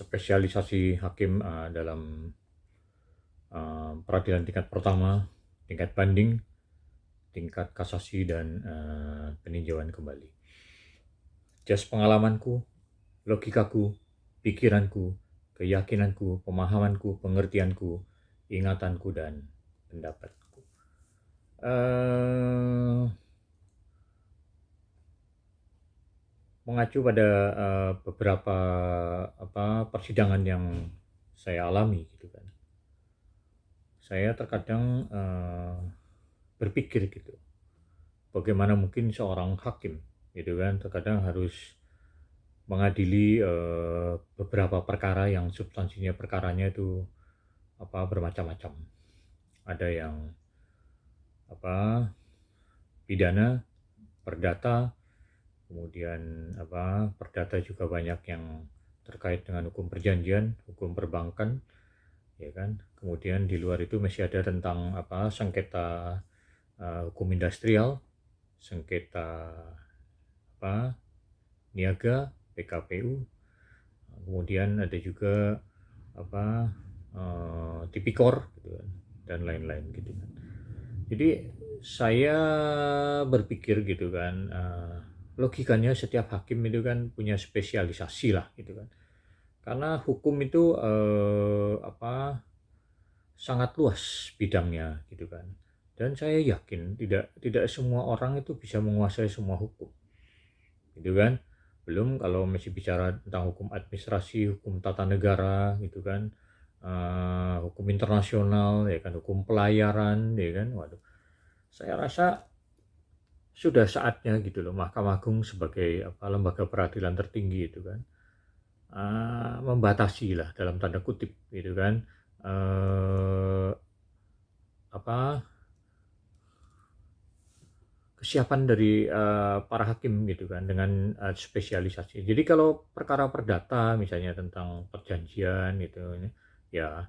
spesialisasi hakim dalam peradilan tingkat pertama, tingkat banding, tingkat kasasi, dan peninjauan kembali. Jas pengalamanku, logikaku, pikiranku, keyakinanku, pemahamanku, pengertianku, ingatanku, dan pendapatku. Mengacu pada beberapa persidangan yang saya alami gitu kan. Saya terkadang berpikir gitu, bagaimana mungkin seorang hakim gitu kan terkadang harus mengadili beberapa perkara yang substansinya perkaranya itu bermacam-macam. Ada yang pidana, perdata, kemudian perdata juga banyak yang terkait dengan hukum perjanjian, hukum perbankan, ya kan. Kemudian di luar itu masih ada tentang sengketa hukum industrial, sengketa niaga, PKPU. Kemudian ada juga tipikor gitu kan, dan lain-lain gitu kan. Jadi saya berpikir gitu kan, logikanya setiap hakim itu kan punya spesialisasi lah gitu kan. Karena hukum itu sangat luas bidangnya gitu kan. Dan saya yakin tidak semua orang itu bisa menguasai semua hukum. Gitu kan. Belum kalau masih bicara tentang hukum administrasi, hukum tata negara gitu kan. Hukum internasional ya kan, hukum pelayaran ya kan. Waduh. Saya rasa sudah saatnya gitu loh Mahkamah Agung sebagai lembaga peradilan tertinggi itu kan membatasi lah dalam tanda kutip gitu kan uh, apa kesiapan dari para hakim gitu kan dengan spesialisasi. Jadi kalau perkara perdata misalnya tentang perjanjian gitu ya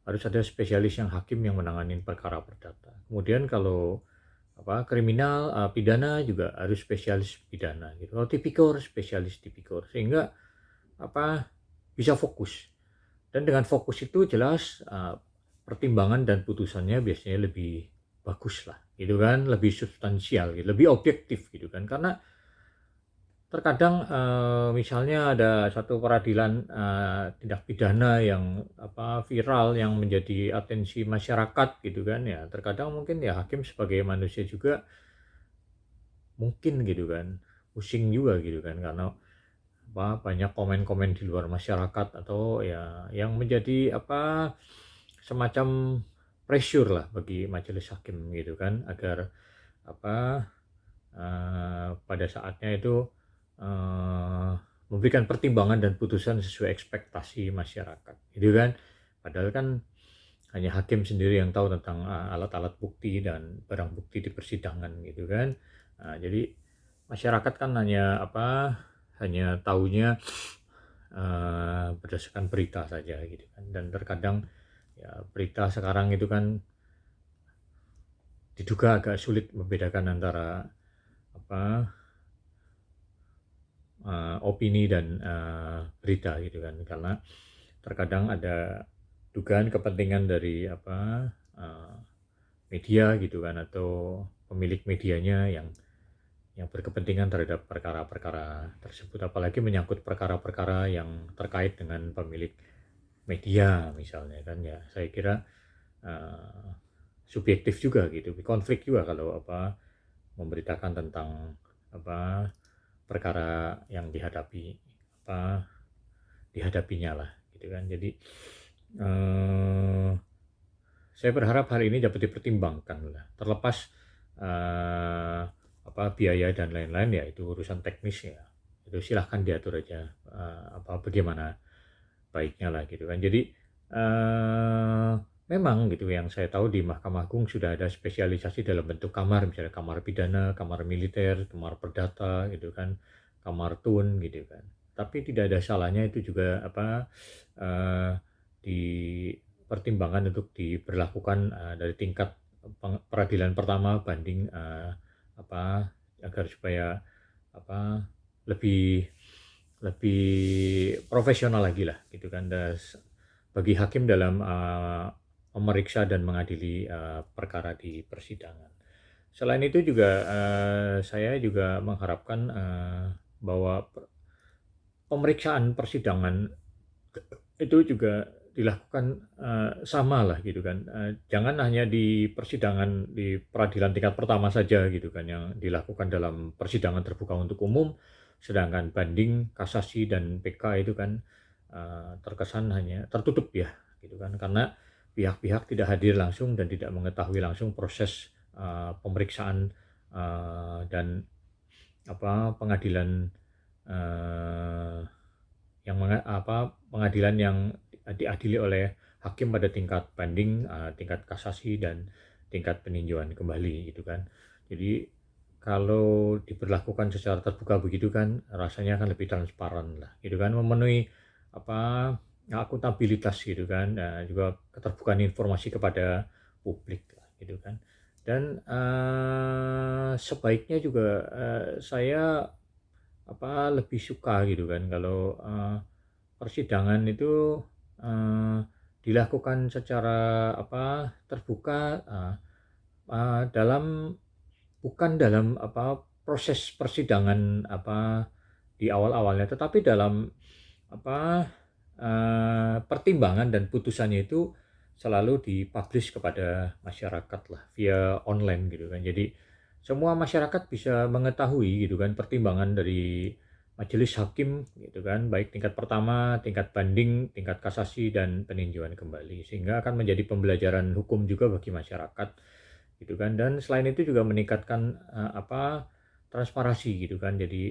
harus ada spesialis yang hakim yang menangani perkara perdata. Kemudian kalau kriminal, pidana juga harus spesialis pidana gitu. Kalau tipikor spesialis tipikor sehingga bisa fokus. Dan dengan fokus itu jelas pertimbangan dan putusannya biasanya lebih bagus lah gitu kan, lebih substansial gitu, lebih objektif gitu kan. Karena terkadang misalnya ada satu peradilan tindak pidana yang viral yang menjadi atensi masyarakat gitu kan ya, terkadang mungkin ya hakim sebagai manusia juga mungkin gitu kan pusing juga gitu kan karena banyak komen-komen di luar masyarakat atau ya yang menjadi semacam pressure lah bagi majelis hakim gitu kan agar pada saatnya itu memberikan pertimbangan dan putusan sesuai ekspektasi masyarakat gitu kan. Padahal kan hanya hakim sendiri yang tahu tentang alat-alat bukti dan barang bukti di persidangan gitu kan. Jadi masyarakat kan hanya taunya berdasarkan berita saja gitu kan. Dan terkadang ya berita sekarang itu kan diduga agak sulit membedakan antara opini dan berita gitu kan, karena terkadang ada dugaan kepentingan dari media gitu kan atau pemilik medianya yang berkepentingan terhadap perkara-perkara tersebut, apalagi menyangkut perkara-perkara yang terkait dengan pemilik media misalnya kan ya. Saya kira subjektif juga gitu, konflik juga kalau memberitakan tentang perkara yang dihadapinya lah gitu kan. Jadi saya berharap hal ini dapat dipertimbangkan lah, terlepas biaya dan lain-lain ya itu urusan teknis ya, itu silahkan diatur aja bagaimana baiknya lah gitu kan. Jadi memang gitu yang saya tahu di Mahkamah Agung sudah ada spesialisasi dalam bentuk kamar, misalnya kamar pidana, kamar militer, kamar perdata gitu kan, kamar tun gitu kan. Tapi tidak ada salahnya itu juga dipertimbangkan untuk diberlakukan dari tingkat peradilan pertama banding agar supaya lebih lebih profesional lagi lah gitu kan bagi hakim dalam memeriksa dan mengadili perkara di persidangan. Selain itu juga saya juga mengharapkan bahwa pemeriksaan persidangan itu juga dilakukan sama lah gitu kan. Jangan hanya di persidangan di peradilan tingkat pertama saja gitu kan yang dilakukan dalam persidangan terbuka untuk umum, sedangkan banding, kasasi dan PK itu kan terkesan hanya tertutup ya gitu kan karena pihak-pihak tidak hadir langsung dan tidak mengetahui langsung proses pemeriksaan dan pengadilan eh, pengadilan yang diadili oleh hakim pada tingkat banding, tingkat kasasi dan tingkat peninjauan kembali gitu kan. Jadi kalau diberlakukan secara terbuka begitu kan rasanya akan lebih transparan lah gitu kan, memenuhi apa akuntabilitas gitu kan, juga keterbukaan informasi kepada publik lah gitu kan. Dan sebaiknya juga saya lebih suka gitu kan kalau persidangan itu dilakukan secara terbuka, dalam bukan dalam proses persidangan di awal-awalnya, tetapi dalam apa pertimbangan dan putusannya itu selalu dipublish kepada masyarakat lah via online gitu kan. Jadi semua masyarakat bisa mengetahui gitu kan pertimbangan dari majelis hakim gitu kan, baik tingkat pertama, tingkat banding, tingkat kasasi dan peninjauan kembali, sehingga akan menjadi pembelajaran hukum juga bagi masyarakat gitu kan. Dan selain itu juga meningkatkan transparansi gitu kan. Jadi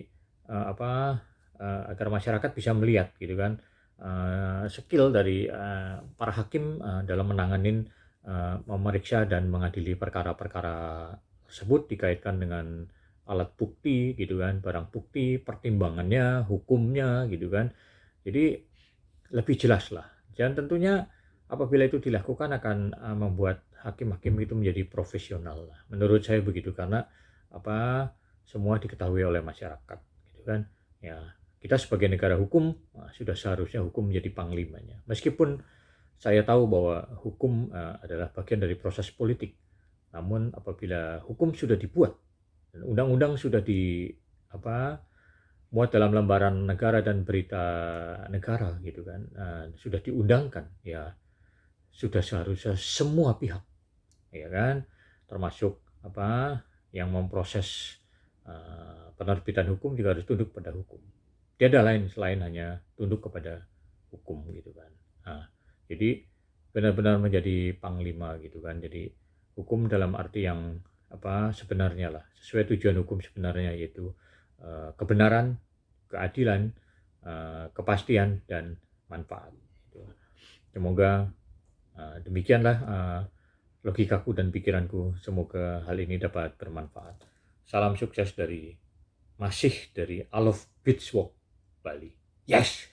agar masyarakat bisa melihat gitu kan skill dari para hakim dalam menanganin memeriksa dan mengadili perkara-perkara tersebut dikaitkan dengan alat bukti gitu kan, barang bukti, pertimbangannya, hukumnya gitu kan. Jadi lebih jelas lah. Dan tentunya apabila itu dilakukan akan membuat hakim-hakim itu menjadi profesional lah. Menurut saya begitu karena semua diketahui oleh masyarakat gitu kan. Ya, kita sebagai negara hukum sudah seharusnya hukum menjadi panglimanya. Meskipun saya tahu bahwa hukum adalah bagian dari proses politik. Namun apabila hukum sudah dibuat dan undang-undang sudah muat dalam lembaran negara dan berita negara gitu kan, sudah diundangkan ya, sudah seharusnya semua pihak ya kan, termasuk yang memproses penerbitan hukum juga harus tunduk pada hukum. Tiada lain selain hanya tunduk kepada hukum gitu kan. Jadi benar-benar menjadi panglima gitu kan. Jadi hukum dalam arti yang sebenarnya lah, sesuai tujuan hukum sebenarnya, yaitu kebenaran, keadilan, kepastian dan manfaat. Gitu. Semoga demikianlah logikaku dan pikiranku. Semoga hal ini dapat bermanfaat. Salam sukses dari Masih dari Alof Beach Walk Bali. Yes!